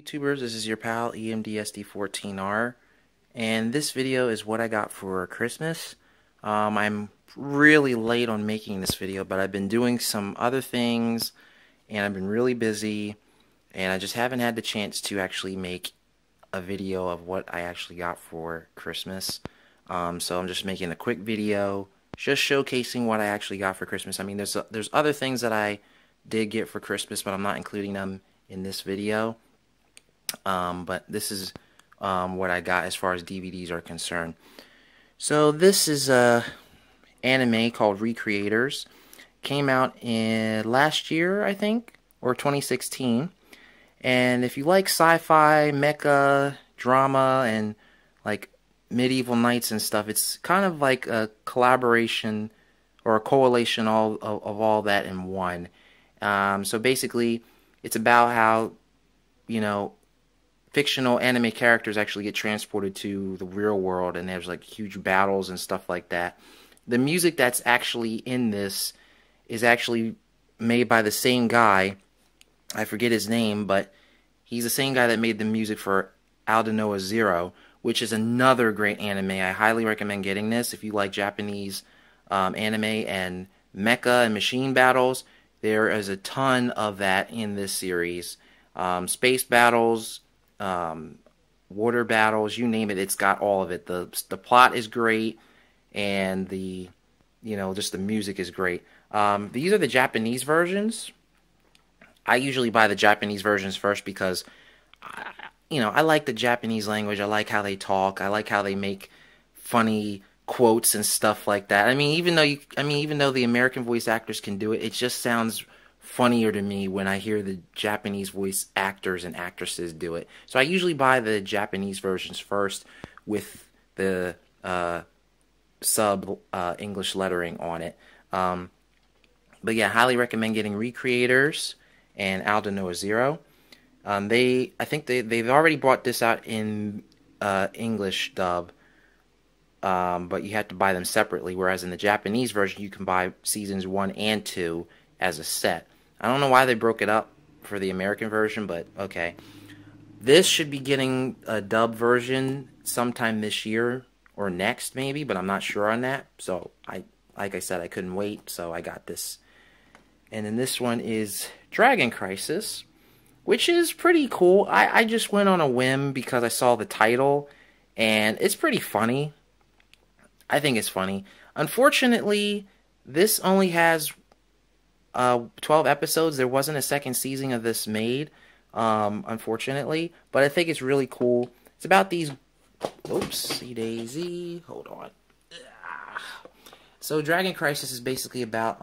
YouTubers, this is your pal EMDSD14R, and this video is what I got for Christmas. I'm really late on making this video, but I've been doing some other things and I've been really busy and I just haven't had the chance to actually make a video of what I actually got for Christmas. So I'm just making a quick video just showcasing what I actually got for Christmas. I mean, there's other things that I did get for Christmas, but I'm not including them in this video. But this is what I got as far as DVDs are concerned. So this is a anime called Recreators. Came out in last year, I think, or 2016. And if you like sci-fi, mecha, drama, and like medieval knights and stuff, it's kind of like a collaboration or a coalition of all that in one. So basically, it's about how, you know, fictional anime characters actually get transported to the real world, and there's like huge battles and stuff like that. The music that's actually in this is actually made by the same guy. I forget his name, but he's the same guy that made the music for Aldnoah Zero, which is another great anime. I highly recommend getting this if you like Japanese anime and mecha and machine battles. There is a ton of that in this series. Space battles, water battles, you name it, it's got all of it. The plot is great, and just the music is great. These are the Japanese versions. I usually buy the Japanese versions first because I like the Japanese language. I like how they talk. I like how they make funny quotes and stuff like that. I mean, even though the American voice actors can do it, it just sounds funnier to me when I hear the Japanese voice actors and actresses do it. So I usually buy the Japanese versions first with the sub English lettering on it. But yeah, highly recommend getting Recreators and Aldnoah Zero. I think they've already brought this out in English dub, but you have to buy them separately, whereas in the Japanese version you can buy seasons 1 and 2 as a set. I don't know why they broke it up for the American version, but okay. This should be getting a dub version sometime this year or next maybe, but I'm not sure on that. So like I said, I couldn't wait, so I got this. And then this one is Dragon Crisis, which is pretty cool. I just went on a whim because I saw the title, and it's pretty funny. I think it's funny. Unfortunately, this only has 12 episodes. There wasn't a second season of this made, unfortunately, but I think it's really cool. It's about these... Oopsie daisy. Hold on. So Dragon Crisis is basically about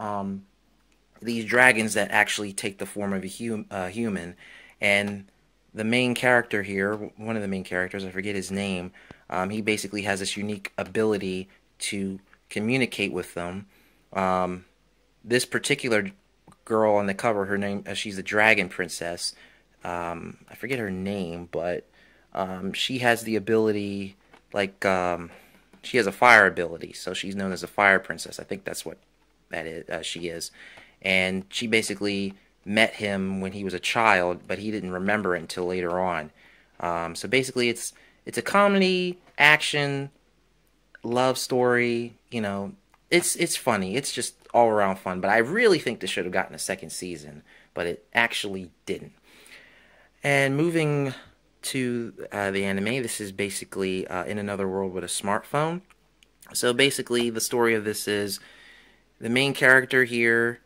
these dragons that actually take the form of a human, and the main character here, one of the main characters, I forget his name, he basically has this unique ability to communicate with them. This particular girl on the cover, her name, she's a dragon princess. I forget her name, but she has the ability, like, she has a fire ability, so she's known as a fire princess. I think that's what that is. She is. And she basically met him when he was a child, but he didn't remember it until later on. So basically, it's a comedy, action, love story. It's funny. It's just all around fun. But I really think this should have gotten a second season, but it actually didn't. And moving to the anime, this is basically in another world with a smartphone. So basically, the story of this is the main character here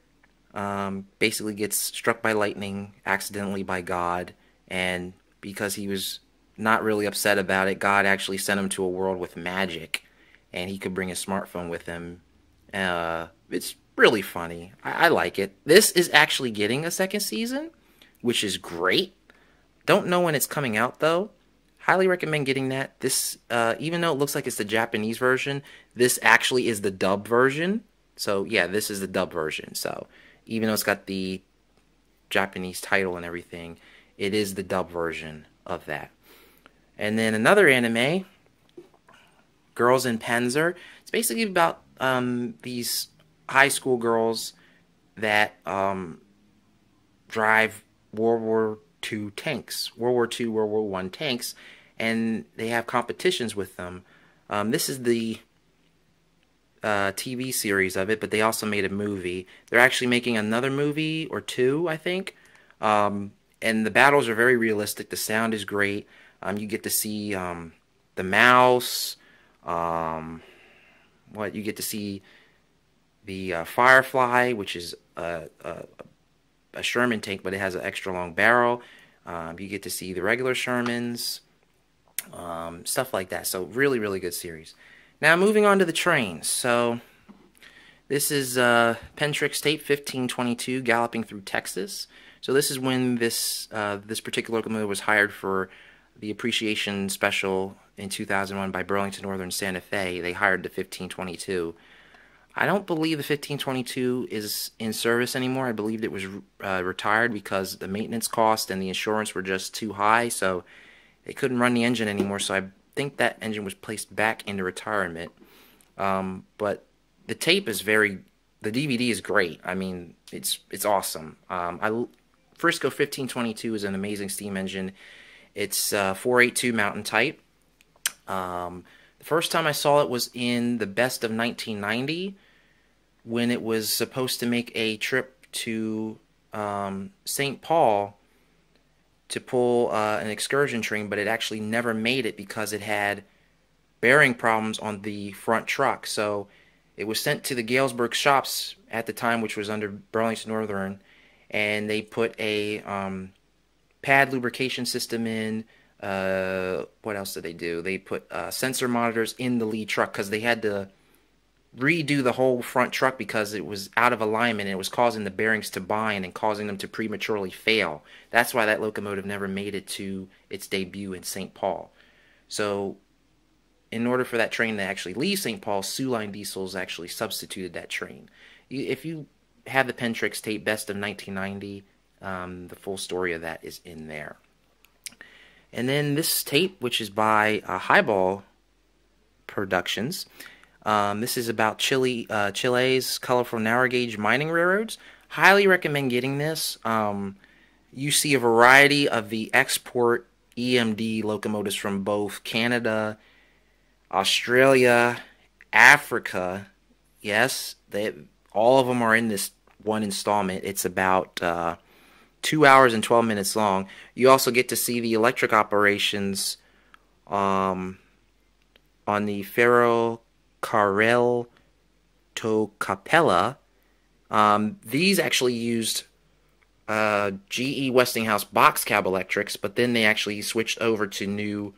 basically gets struck by lightning accidentally by God, and because he was not really upset about it, God actually sent him to a world with magic, and he could bring his smartphone with him. It's really funny. I like it. This is actually getting a second season, which is great. Don't know when it's coming out though. Highly recommend getting that. This, even though it looks like it's the Japanese version, this actually is the dub version. So yeah, this is the dub version. So even though it's got the Japanese title and everything, it is the dub version of that. And then another anime, Girls in Panzer. It's basically about these high school girls that drive World War II tanks, World War II, World War I tanks, and they have competitions with them. This is the TV series of it, but they also made a movie. They're actually making another movie or two, I think. And the battles are very realistic. The sound is great. You get to see the mouse. You get to see the Firefly, which is a Sherman tank, but it has an extra long barrel. You get to see the regular Shermans, stuff like that. So really, really good series. Now moving on to the trains. So this is Pentrix tape 1522 galloping through Texas. So this is when this particular locomotive was hired for the appreciation special in 2001 by Burlington Northern Santa Fe. They hired the 1522. I don't believe the 1522 is in service anymore. I believe it was retired because the maintenance cost and the insurance were just too high, so they couldn't run the engine anymore. So I think that engine was placed back into retirement. But the tape is the DVD is great. I mean, it's awesome. Frisco 1522 is an amazing steam engine. It's 482 mountain type. The first time I saw it was in the Best of 1990 when it was supposed to make a trip to St. Paul to pull an excursion train, but it actually never made it because it had bearing problems on the front truck. So it was sent to the Galesburg shops at the time, which was under Burlington Northern, and they put a pad lubrication system in. What else did they do? They put sensor monitors in the lead truck because they had to redo the whole front truck because it was out of alignment and it was causing the bearings to bind and causing them to prematurely fail. That's why that locomotive never made it to its debut in St. Paul. So in order for that train to actually leave St. Paul, Soo Line Diesels actually substituted that train. If you have the Pentrix tape Best of 1990, the full story of that is in there. And then this tape, which is by Highball Productions, this is about Chile's colorful narrow gauge mining railroads. Highly recommend getting this. You see a variety of the export EMD locomotives from both Canada, Australia, Africa. Yes, all of them are in this one installment. It's about 2 hours and 12 minutes long. You also get to see the electric operations on the Ferrocarril to Capella. These actually used GE Westinghouse box cab electrics, but then they actually switched over to new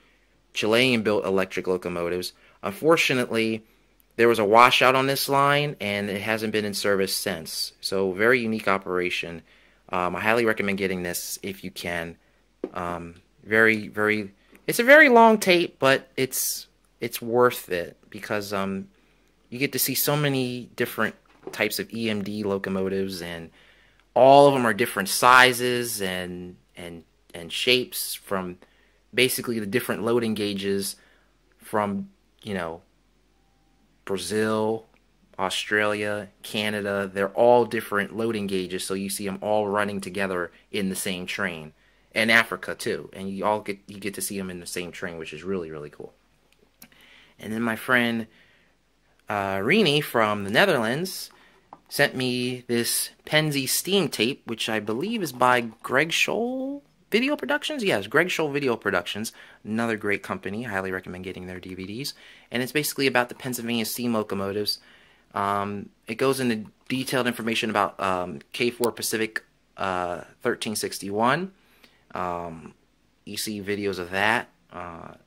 Chilean-built electric locomotives. Unfortunately, there was a washout on this line, and it hasn't been in service since. So, very unique operation. I highly recommend getting this if you can. It's a very long tape, but it's worth it because you get to see so many different types of EMD locomotives, and all of them are different sizes and shapes from basically the different loading gauges from, you know, Brazil, Australia, Canada. They're all different loading gauges, so you see them all running together in the same train. And Africa too, and you get to see them in the same train, which is really, really cool. And then my friend Rini from the Netherlands sent me this Penzi Steam tape, which I believe is by Greg Scholl Video Productions. Yes, Greg Scholl Video Productions, another great company. I highly recommend getting their DVDs. And it's basically about the Pennsylvania steam locomotives. It goes into detailed information about K4 Pacific 1361. You see videos of that,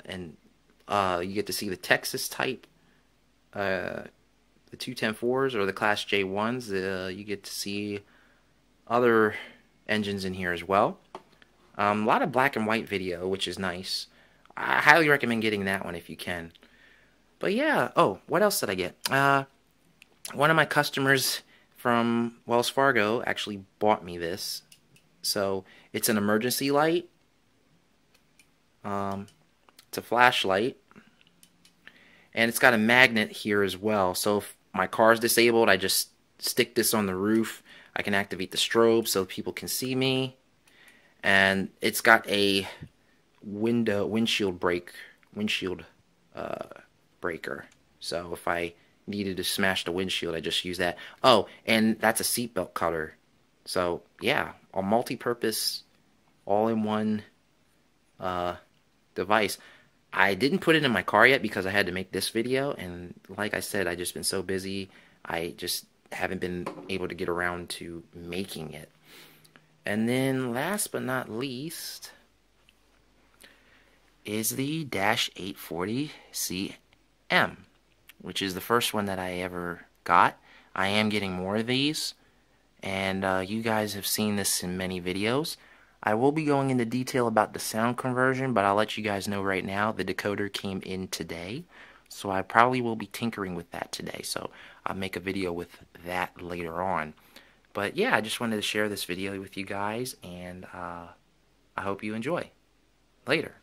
and you get to see the Texas type, the 210-4s or the Class J1s. You get to see other engines in here as well. A lot of black and white video, which is nice. I highly recommend getting that one if you can. But yeah, oh, what else did I get? One of my customers from Wells Fargo actually bought me this. So it's an emergency light. It's a flashlight. And it's got a magnet here as well. So if my car's disabled, I just stick this on the roof. I can activate the strobe so people can see me. and it's got a windshield breaker. So if I needed to smash the windshield, I just use that. Oh, and that's a seatbelt cutter. So yeah, a multi-purpose, all-in-one device. I didn't put it in my car yet because I had to make this video, and like I said, I just been so busy, I just haven't been able to get around to making it. And then last but not least is the Dash 840 CM, which is the first one that I ever got. I am getting more of these, and you guys have seen this in many videos. I will be going into detail about the sound conversion, but I'll let you guys know right now the decoder came in today, so I probably will be tinkering with that today, so I'll make a video with that later on. But yeah, I just wanted to share this video with you guys, and I hope you enjoy. Later.